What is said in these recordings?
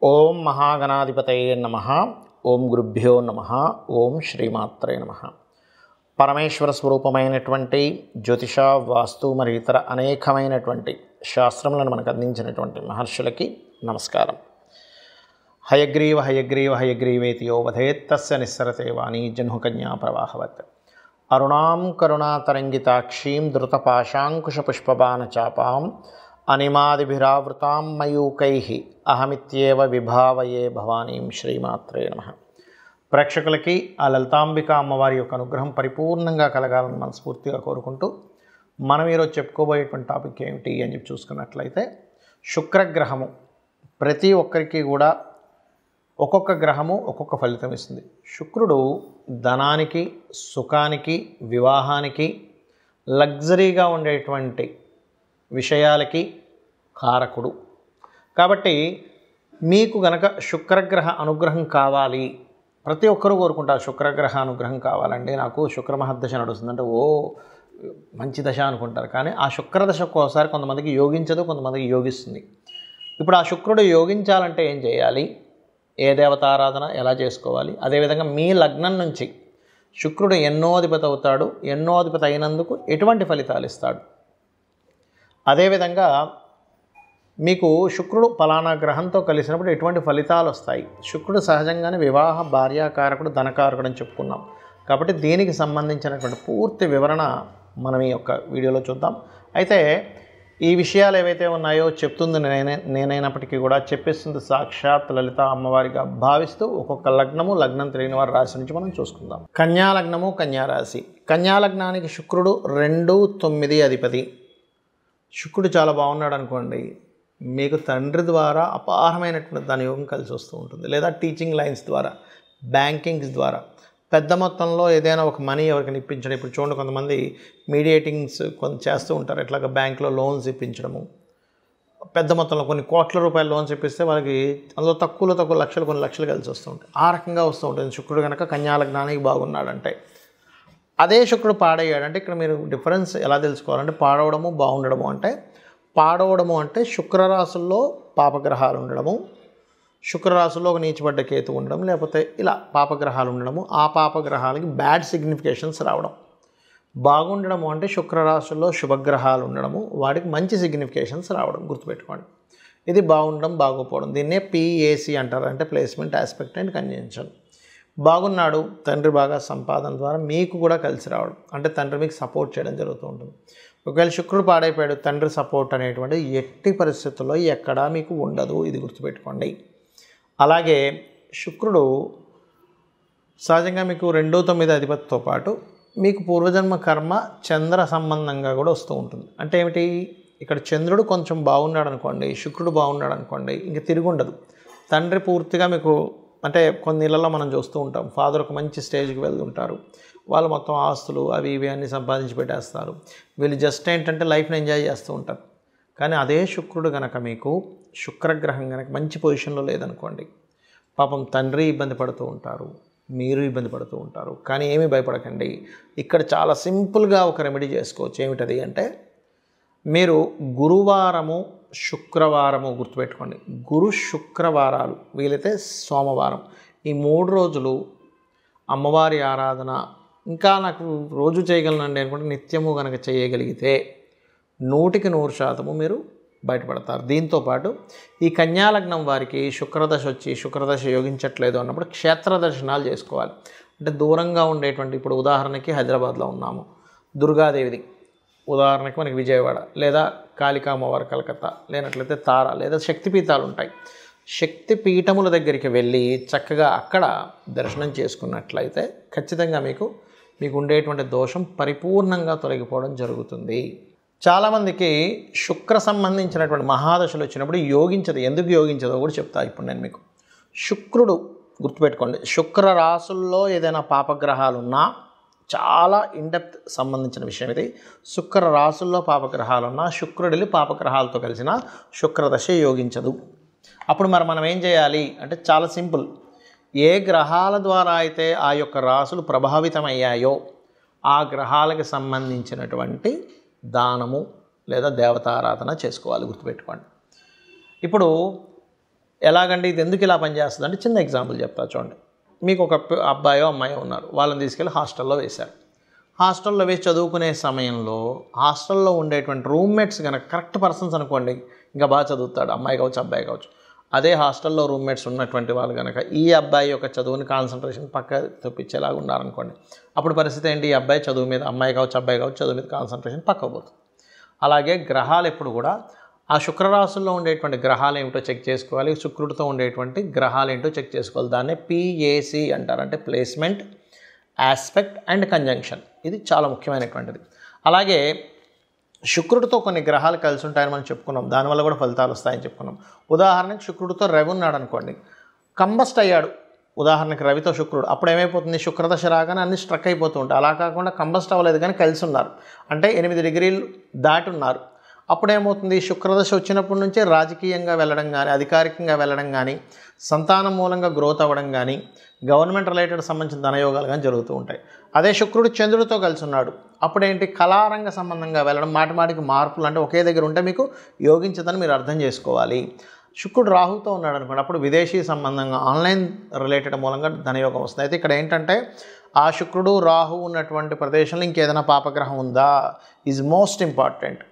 ఓం మహాగణాధిపతయే నమః. ఓం గురుభ్యో నమః. ఓం శ్రీమాత్రే నమః. పరమేశ్వర స్వరూపమైనటువంటి జ్యోతిష, వాస్తు మరియు ఇతర అనేకమైనటువంటి శాస్త్రములను మనకు అందించినటువంటి మహర్షులకి నమస్కారం. హయగ్రీవ హయగ్రీవ హయగ్రీవేతి యో వదేత్ తస్య నిస్సరతే వాణీ జహ్నుకన్యా ప్రవాహవత్. అరుణాం కరుణాతరంగితాక్షీం ధృతపాశాంకుశపుష్పబాణచాపాం అనిమాదిభిరావృతాం మయూకైః అహమిత్యేవ విభావయే భవానీం. శ్రీమాత్రే నమః. ప్రేక్షకులకి ఆ లలితాంబిక అమ్మవారి యొక్క అనుగ్రహం పరిపూర్ణంగా కలగాలని మనస్ఫూర్తిగా కోరుకుంటూ మనం ఈరోజు చెప్పుకోబోయేటువంటి టాపిక్ ఏమిటి అని చెప్పి చూసుకున్నట్లయితే, శుక్రగ్రహము ప్రతి ఒక్కరికి కూడా ఒక్కొక్క గ్రహము ఒక్కొక్క ఫలితం ఇస్తుంది. శుక్రుడు ధనానికి, సుఖానికి, వివాహానికి, లగ్జరీగా ఉండేటువంటి విషయాలకి కారకుడు. కాబట్టి మీకు గనక శుక్రగ్రహ అనుగ్రహం కావాలి, ప్రతి ఒక్కరూ కోరుకుంటారు శుక్రగ్రహ అనుగ్రహం కావాలండి, నాకు శుక్రమహర్దశ నడుస్తుందంటే ఓ మంచి దశ అనుకుంటారు. కానీ ఆ శుక్రదశ ఒక్కోసారి కొంతమందికి యోగించదు, కొంతమందికి యోగిస్తుంది. ఇప్పుడు ఆ శుక్రుడు యోగించాలంటే ఏం చేయాలి, ఏ దేవతారాధన ఎలా చేసుకోవాలి, అదేవిధంగా మీ లగ్నం నుంచి శుక్రుడు ఎన్నో అధిపతి అవుతాడు, ఎన్నో అధిపతి అయినందుకు ఎటువంటి ఫలితాలు ఇస్తాడు, అదేవిధంగా మీకు శుక్రుడు ఫలానా గ్రహంతో కలిసినప్పుడు ఎటువంటి ఫలితాలు వస్తాయి. శుక్రుడు సహజంగానే వివాహ, భార్యాకారకుడు, ధనకారకుడు అని చెప్పుకున్నాం. కాబట్టి దీనికి సంబంధించినటువంటి పూర్తి వివరణ మనం ఈ యొక్క వీడియోలో చూద్దాం. అయితే ఈ విషయాలు ఏవైతే ఉన్నాయో చెప్తుంది నేనైనప్పటికీ కూడా చెప్పేస్తుంది సాక్షాత్ లలిత అమ్మవారిగా భావిస్తూ ఒక్కొక్క లగ్నము, లగ్నం తెలియని వారి రాశి నుంచి మనం చూసుకుందాం. కన్యా లగ్నము, కన్యా రాశి. కన్యా లగ్నానికి శుక్రుడు 2, 9 అధిపతి. శుక్రుడు చాలా బాగున్నాడు అనుకోండి, మీకు తండ్రి ద్వారా అపారమైనటువంటి ధనయోగం కలిసి వస్తూ ఉంటుంది, లేదా టీచింగ్ లైన్స్ ద్వారా, బ్యాంకింగ్స్ ద్వారా పెద్ద మొత్తంలో ఏదైనా ఒక మనీ ఎవరికైనా ఇప్పించడం. ఇప్పుడు చూడండి, కొంతమంది మీడియేటింగ్స్ చేస్తూ ఉంటారు. ఎట్లాగా బ్యాంకులో లోన్స్ ఇప్పించడము, పెద్ద మొత్తంలో కొన్ని కోట్ల రూపాయల లోన్స్ ఇప్పిస్తే వాళ్ళకి అందులో తక్కువ లక్షలు, కొన్ని లక్షలు కలిసి వస్తూ ఉంటాయి. ఆ రకంగా వస్తూ ఉంటుంది శుక్రుడు కనుక కన్యా లగ్నానికి బాగున్నాడంటే. అదే శుక్రుడు పాడయ్యాడంటే ఇక్కడ మీరు డిఫరెన్స్ ఎలా తెలుసుకోవాలంటే, పాడవడము, బాగుండడము. అంటే పాడవడము అంటే శుక్రరాశుల్లో పాపగ్రహాలు ఉండడము, శుక్రరాశుల్లో ఒక నీచబడ్డ కేతు ఉండడం, లేకపోతే ఇలా పాపగ్రహాలు ఉండడము, ఆ పాపగ్రహాలకి బ్యాడ్ సిగ్నిఫికేషన్స్ రావడం. బాగుండడము అంటే శుక్రరాశుల్లో శుభగ్రహాలు ఉండడము, వాటికి మంచి సిగ్నిఫికేషన్స్ రావడం. గుర్తుపెట్టుకోండి, ఇది బాగుండడం, బాగోపోవడం. దీన్నే PAC అంటారు, అంటే ప్లేస్మెంట్, ఆస్పెక్ట్ అండ్ కంజంక్షన్. బాగున్నాడు, తండ్రి బాగా సంపాదన ద్వారా మీకు కూడా కలిసి రావడం, అంటే తండ్రి మీకు సపోర్ట్ చేయడం జరుగుతూ ఉంటుంది. ఒకవేళ శుక్రుడు పాడైపోయాడు, తండ్రి సపోర్ట్ అనేటువంటి ఎట్టి పరిస్థితుల్లో ఎక్కడా మీకు ఉండదు, ఇది గుర్తుపెట్టుకోండి. అలాగే శుక్రుడు సహజంగా మీకు 2, 9 అధిపతితో పాటు మీకు పూర్వజన్మ కర్మ చంద్ర సంబంధంగా కూడా వస్తూ ఉంటుంది. అంటే ఏమిటి, ఇక్కడ చంద్రుడు కొంచెం బాగున్నాడు అనుకోండి, శుక్రుడు బాగున్నాడు అనుకోండి, ఇంక తిరుగుండదు. తండ్రి పూర్తిగా మీకు, అంటే కొన్ని ఇళ్లలో మనం చూస్తూ ఉంటాం, ఫాదర్ ఒక మంచి స్టేజ్కి వెళ్తుంటారు, వాళ్ళు మొత్తం ఆస్తులు అవి ఇవి అన్నీ సంపాదించి పెట్టేస్తారు, వీళ్ళు జస్ట్ ఏంటంటే లైఫ్ని ఎంజాయ్ చేస్తూ ఉంటారు. కానీ అదే శుక్రుడు కనుక మీకు, శుక్రగ్రహం కనుక మంచి పొజిషన్లో లేదనుకోండి, పాపం తండ్రి ఇబ్బంది పడుతూ ఉంటారు, మీరు ఇబ్బంది పడుతూ ఉంటారు. కానీ ఏమీ భయపడకండి, ఇక్కడ చాలా సింపుల్గా ఒక రెమెడీ చేసుకోవచ్చు. ఏమిటది అంటే, మీరు గురువారము, శుక్రవారము గుర్తుపెట్టుకోండి, గురు శుక్రవారాలు, వీలైతే సోమవారం, ఈ 3 రోజులు అమ్మవారి ఆరాధన, ఇంకా నాకు రోజు చేయగలనండి అనుకుంటే నిత్యము కనుక చేయగలిగితే 100% మీరు బయటపడతారు. దీంతోపాటు ఈ కన్యాలగ్నం వారికి శుక్రదశ వచ్చి శుక్రదశ యోగించట్లేదు అన్నప్పుడు క్షేత్ర దర్శనాలు చేసుకోవాలి. అంటే దూరంగా ఉండేటువంటి, ఇప్పుడు ఉదాహరణకి హైదరాబాద్లో ఉన్నాము, దుర్గాదేవిది ఉదాహరణకి మనకి విజయవాడ, లేదా కాళికా అమ్మవారు కలకత్తా, లేనట్లయితే తార, లేదా శక్తిపీఠాలు ఉంటాయి. శక్తిపీఠముల దగ్గరికి వెళ్ళి చక్కగా అక్కడ దర్శనం చేసుకున్నట్లయితే ఖచ్చితంగా మీకు ఉండేటువంటి దోషం పరిపూర్ణంగా తొలగిపోవడం జరుగుతుంది. చాలామందికి శుక్ర సంబంధించినటువంటి మహాదశలు వచ్చినప్పుడు యోగించదు. ఎందుకు యోగించదో కూడా చెప్తా ఇప్పుడు నేను మీకు. శుక్రుడు గుర్తుపెట్టుకోండి, శుక్ర రాశుల్లో ఏదైనా పాపగ్రహాలు ఉన్నా, చాలా ఇన్డెప్త్ సంబంధించిన విషయం ఇది. శుక్ర రాశుల్లో పాపగ్రహాలు ఉన్నా, శుక్రుడిని పాపగ్రహాలతో కలిసిన శుక్రదశ యోగించదు. అప్పుడు మనం ఏం చేయాలి అంటే చాలా సింపుల్. ఏ గ్రహాల ద్వారా అయితే ఆ యొక్క రాశులు ప్రభావితమయ్యాయో ఆ గ్రహాలకు సంబంధించినటువంటి దానము లేదా దేవతారాధన చేసుకోవాలి. గుర్తుపెట్టుకోండి. ఇప్పుడు ఎలాగంటే ఇది ఎందుకు ఇలా పనిచేస్తుంది అంటే చిన్న ఎగ్జాంపుల్ చెప్తా చూడండి. మీకు ఒక అబ్బాయో అమ్మాయో ఉన్నారు, వాళ్ళని తీసుకెళ్ళి హాస్టల్లో వేశారు. హాస్టల్లో వేసి చదువుకునే సమయంలో హాస్టల్లో ఉండేటువంటి రూమ్మేట్స్ కనుక కరెక్ట్ పర్సన్స్ అనుకోండి, ఇంకా బాగా చదువుతాడు, అమ్మాయి కావచ్చు అబ్బాయి కావచ్చు. అదే హాస్టల్లో రూమ్మేట్స్ ఉన్నటువంటి వాళ్ళు కనుక ఈ అబ్బాయి యొక్క చదువుని కాన్సన్ట్రేషన్ పక్క తప్పించేలాగా ఉన్నారనుకోండి, అప్పుడు పరిస్థితి ఏంటి? ఈ అబ్బాయి చదువు మీద, అమ్మాయి కావచ్చు అబ్బాయి కావచ్చు, చదువు మీద కాన్సన్ట్రేషన్ పక్కకు పోతుంది. అలాగే గ్రహాలు ఎప్పుడు కూడా ఆ శుక్రరాశుల్లో ఉండేటువంటి గ్రహాలు ఏమిటో చెక్ చేసుకోవాలి, శుక్రుడితో ఉండేటువంటి గ్రహాలు ఏంటో చెక్ చేసుకోవాలి. దాన్నే PAC అంటారు, అంటే ప్లేస్మెంట్, ఆస్పెక్ట్ అండ్ కంజంక్షన్. ఇది చాలా ముఖ్యమైనటువంటిది. అలాగే శుక్రుడితో కొన్ని గ్రహాలు కలిసి ఉంటాయని మనం చెప్పుకున్నాం, దానివల్ల కూడా ఫలితాలు వస్తాయని చెప్పుకున్నాం. ఉదాహరణకి శుక్రుడితో రవి ఉన్నాడు అనుకోండి, కంబస్ట్ అయ్యాడు. ఉదాహరణకి రవితో శుక్రుడు, అప్పుడు ఏమైపోతుంది? శుక్రదశ రాగానే అన్ని స్ట్రక్ అయిపోతూ ఉంటాయి. అలా కాకుండా కంబస్ట్ అవ్వలేదు కానీ కలిసి ఉన్నారు, అంటే 8 డిగ్రీలు దాటి ఉన్నారు. అప్పుడేమవుతుంది? శుక్రదశ వచ్చినప్పటి నుంచే రాజకీయంగా వెళ్ళడం కానీ, అధికారికంగా వెళ్ళడం కానీ, సంతానం మూలంగా గ్రోత్ అవ్వడం కానీ, గవర్నమెంట్ రిలేటెడ్ సంబంధించిన ధనయోగాలు కానీ జరుగుతూ ఉంటాయి. అదే శుక్రుడు చంద్రుడితో కలిసి ఉన్నాడు, అప్పుడేంటి? కళారంగ సంబంధంగా వెళ్ళడం, మాటిమాటికి మార్పులు, అంటే ఒకే దగ్గర ఉంటే మీకు యోగించదని మీరు అర్థం చేసుకోవాలి. శుక్రుడు రాహుతో ఉన్నాడు అనుకోండి, అప్పుడు విదేశీ సంబంధంగా ఆన్లైన్ రిలేటెడ్ మూలంగా ధనయోగం వస్తుంది. అయితే ఇక్కడ ఏంటంటే ఆ శుక్రుడు రాహు ఉన్నటువంటి ప్రదేశంలో ఇంకేదైనా పాపగ్రహం ఉందా ఈజ్ మోస్ట్ ఇంపార్టెంట్.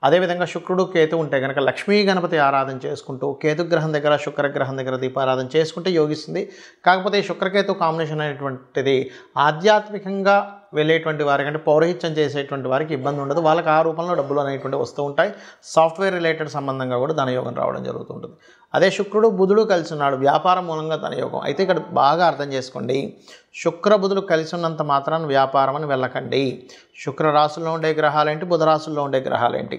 అదేవిధంగా శుక్రుడు కేతు ఉంటే కనుక లక్ష్మీ గణపతి ఆరాధన చేసుకుంటూ కేతుగ్రహం దగ్గర శుక్రగ్రహం దగ్గర దీపారాధన చేసుకుంటే యోగిస్తుంది. కాకపోతే శుక్రకేతు కాంబినేషన్ అనేటువంటిది ఆధ్యాత్మికంగా వెళ్ళేటువంటి వారికి, అంటే పౌరహిత్యం చేసేటువంటి వారికి ఇబ్బంది ఉండదు. వాళ్ళకి ఆ రూపంలో డబ్బులు అనేటువంటి వస్తూ ఉంటాయి. సాఫ్ట్వేర్ రిలేటెడ్ సంబంధంగా కూడా ధనయోగం రావడం జరుగుతుంటుంది. అదే శుక్రుడు బుధుడు కలిసి ఉన్నాడు, వ్యాపారం మూలంగా ధనయోగం. అయితే ఇక్కడ బాగా అర్థం చేసుకోండి, శుక్ర బుధుడు కలిసి ఉన్నంత మాత్రాన్ని వ్యాపారం అని వెళ్ళకండి. శుక్ర రాశుల్లో ఉండే గ్రహాలేంటి, బుధ రాశుల్లో ఉండే గ్రహాలేంటి?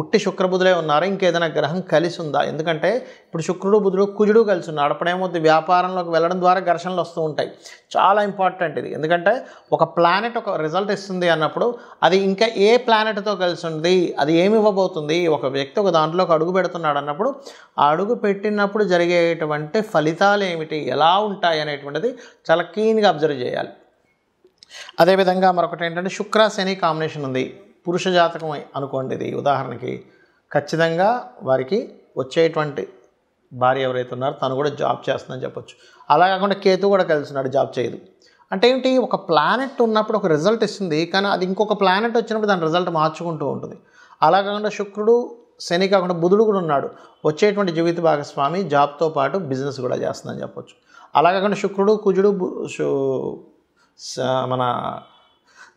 ఉట్టి శుక్ర బుధులే ఉన్నారా, ఇంకేదైనా గ్రహం కలిసి ఉందా? ఎందుకంటే ఇప్పుడు శుక్రుడు బుధుడు కుజుడు కలిసి ఉన్నాడు, అప్పుడేమవుతుంది? వ్యాపారంలోకి వెళ్ళడం ద్వారా ఘర్షణలు వస్తూ ఉంటాయి. చాలా ఇంపార్టెంట్ ఇది, ఎందుకంటే ఒక ప్లానెట్ ఒక రిజల్ట్ ఇస్తుంది అన్నప్పుడు అది ఇంకా ఏ ప్లానెట్తో కలిసి ఉంది, అది ఏమి ఇవ్వబోతుంది, ఒక వ్యక్తి ఒక దాంట్లోకి అడుగు పెడుతున్నాడు అన్నప్పుడు ఆ అడుగు పెట్టినప్పుడు జరిగేటువంటి ఫలితాలు ఏమిటి, ఎలా ఉంటాయి అనేటువంటిది చాలా క్లీన్గా అబ్జర్వ్ చేయాలి. అదేవిధంగా మరొకటి ఏంటంటే శుక్ర శని కాంబినేషన్ ఉంది, పురుష జాతకం అనుకోండి. ఇది ఉదాహరణకి ఖచ్చితంగా వారికి వచ్చేటువంటి భార్య ఎవరైతే ఉన్నారో తను కూడా జాబ్ చేస్తుందని చెప్పొచ్చు. అలా కాకుండా కేతు కూడా కలిసినాడు, జాబ్ చేయదు. అంటే ఏంటి? ఒక ప్లానెట్ ఉన్నప్పుడు ఒక రిజల్ట్ ఇస్తుంది, కానీ అది ఇంకొక ప్లానెట్ వచ్చినప్పుడు దాని రిజల్ట్ మార్చుకుంటూ ఉంటుంది. అలా కాకుండా శుక్రుడు శని కాకుండా బుధుడు కూడా ఉన్నాడు, వచ్చేటువంటి జీవిత భాగస్వామి జాబ్తో పాటు బిజినెస్ కూడా చేస్తుందని చెప్పొచ్చు. అలా కాకుండా శుక్రుడు కుజుడు మన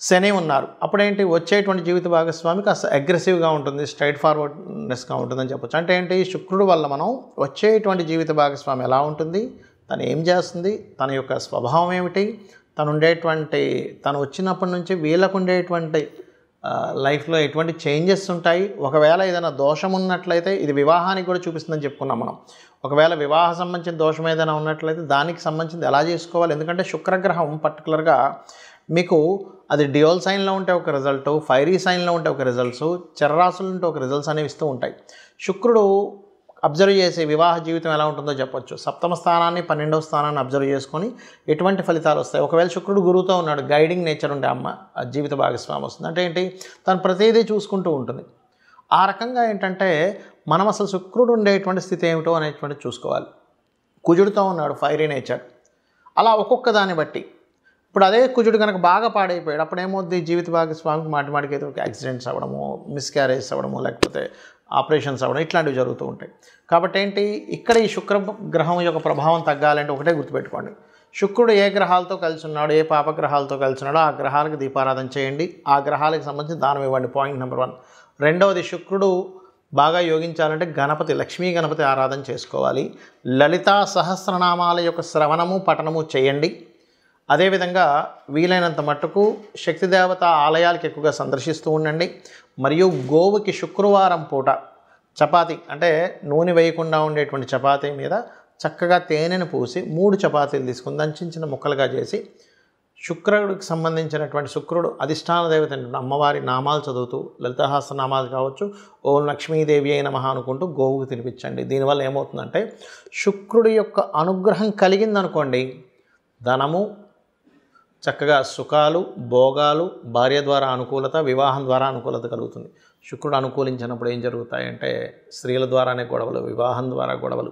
శని ఉన్నారు, అప్పుడేంటి? వచ్చేటువంటి జీవిత భాగస్వామి కాస్త అగ్రెసివ్గా ఉంటుంది, స్ట్రైట్ ఫార్వర్డ్నెస్గా ఉంటుందని చెప్పొచ్చు. అంటే ఏంటి? శుక్రుడు వల్ల మనం వచ్చేటువంటి జీవిత భాగస్వామి ఎలా ఉంటుంది, తను ఏం చేస్తుంది, తన యొక్క స్వభావం ఏమిటి, తను వచ్చినప్పటి నుంచి వీళ్ళకు ఉండేటువంటి లైఫ్లో ఎటువంటి చేంజెస్ ఉంటాయి. ఒకవేళ ఏదైనా దోషం ఉన్నట్లయితే ఇది వివాహానికి కూడా చూపిస్తుందని చెప్పుకున్నాం మనం. ఒకవేళ వివాహ సంబంధించిన దోషం ఏదైనా ఉన్నట్లయితే దానికి సంబంధించింది ఎలా చేసుకోవాలి, ఎందుకంటే శుక్రగ్రహం పర్టికులర్గా మీకు అది డ్యూయల్ సైన్లో ఉంటే ఒక రిజల్ట్, ఫైరీ సైన్లో ఉంటే ఒక రిజల్ట్స్, చరరాశులు ఉంటే ఒక రిజల్ట్స్ అనేవి ఇస్తూ ఉంటాయి. శుక్రుడు అబ్జర్వ్ చేసే వివాహ జీవితం ఎలా ఉంటుందో చెప్పొచ్చు. 7వ స్థానాన్ని 12వ స్థానాన్ని అబ్జర్వ్ చేసుకొని ఎటువంటి ఫలితాలు వస్తాయి. ఒకవేళ శుక్రుడు గురువుతో ఉన్నాడు, గైడింగ్ నేచర్ ఉండే జీవిత భాగస్వామి వస్తుంది. అంటే ఏంటి? తను ప్రతిదీ చూసుకుంటూ ఉంటుంది. ఆ రకంగా ఏంటంటే మనం అసలు శుక్రుడు ఉండేటువంటి స్థితి ఏమిటో అనేటువంటి చూసుకోవాలి. కుజుడితో ఉన్నాడు, ఫైరీ నేచర్. అలా ఒక్కొక్క దాన్ని బట్టి ఇప్పుడు అదే కుజుడు కనుక బాగా పాడైపోయాడు, అప్పుడు ఏమవుద్ది? జీవిత భాగస్వామికి మాటిమాటికి ఏదో యాక్సిడెంట్స్ అవ్వడము, మిస్క్యారేజ్ అవ్వడము, లేకపోతే ఆపరేషన్స్ అవ్వడం, ఇట్లాంటివి జరుగుతూ ఉంటాయి. కాబట్టి ఏంటి? ఇక్కడ ఈ శుక్ర గ్రహం యొక్క ప్రభావం తగ్గాలంటే ఒకటే గుర్తుపెట్టుకోండి, శుక్రుడు ఏ గ్రహాలతో కలిసి ఉన్నాడు, ఏ పాపగ్రహాలతో కలిసి ఉన్నాడో ఆ గ్రహాలకు దీపారాధన చేయండి, ఆ గ్రహాలకు సంబంధించి దానం ఇవ్వండి. Point number 1. రెండవది, శుక్రుడు బాగా యోగించాలంటే గణపతి, లక్ష్మీ గణపతి ఆరాధన చేసుకోవాలి. లలితా సహస్రనామాల యొక్క శ్రవణము పఠనము చేయండి. అదేవిధంగా వీలైనంత మట్టుకు శక్తిదేవత ఆలయాలకు ఎక్కువగా సందర్శిస్తూ ఉండండి. మరియు గోవుకి శుక్రవారం పూట చపాతీ, అంటే నూనె వేయకుండా ఉండేటువంటి చపాతీ మీద చక్కగా తేనెను పూసి 3 చపాతీలు తీసుకుని దాన్ని చిన్న చిన్న ముక్కలుగా చేసి శుక్రుడికి సంబంధించినటువంటి శుక్రుడు అధిష్టాన దేవత అమ్మవారి నామాలు చదువుతూ లలితాహాస్య నామాలు కావచ్చు, ఓం లక్ష్మీదేవి అయిన నమః అనుకుంటూ గోవుకు తినిపించండి. దీనివల్ల ఏమవుతుందంటే శుక్రుడి యొక్క అనుగ్రహం కలిగిందనుకోండి, ధనము, చక్కగా సుఖాలు, భోగాలు, భార్య ద్వారా అనుకూలత, వివాహం ద్వారా అనుకూలత కలుగుతుంది. శుక్రుడు అనుకూలించినప్పుడు ఏం జరుగుతాయంటే స్త్రీల ద్వారానే గొడవలు, వివాహం ద్వారా గొడవలు,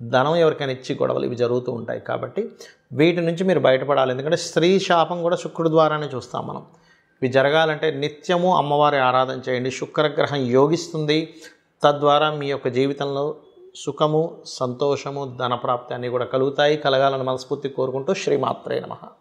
ధనం ఎవరికైనా ఇచ్చి గొడవలు ఇవి జరుగుతూ ఉంటాయి. కాబట్టి వీటి నుంచి మీరు బయటపడాలి. ఎందుకంటే స్త్రీ శాపం కూడా శుక్రుడి ద్వారానే చూస్తాం మనం. ఇవి జరగాలంటే నిత్యము అమ్మవారి ఆరాధన చేయండి. శుక్రగ్రహం యోగిస్తుంది. తద్వారా మీ యొక్క జీవితంలో సుఖము, సంతోషము, ధనప్రాప్తి అన్నీ కూడా కలుగుతాయి. కలగాలని మనస్ఫూర్తి కోరుకుంటూ శ్రీమాత్రే నమః.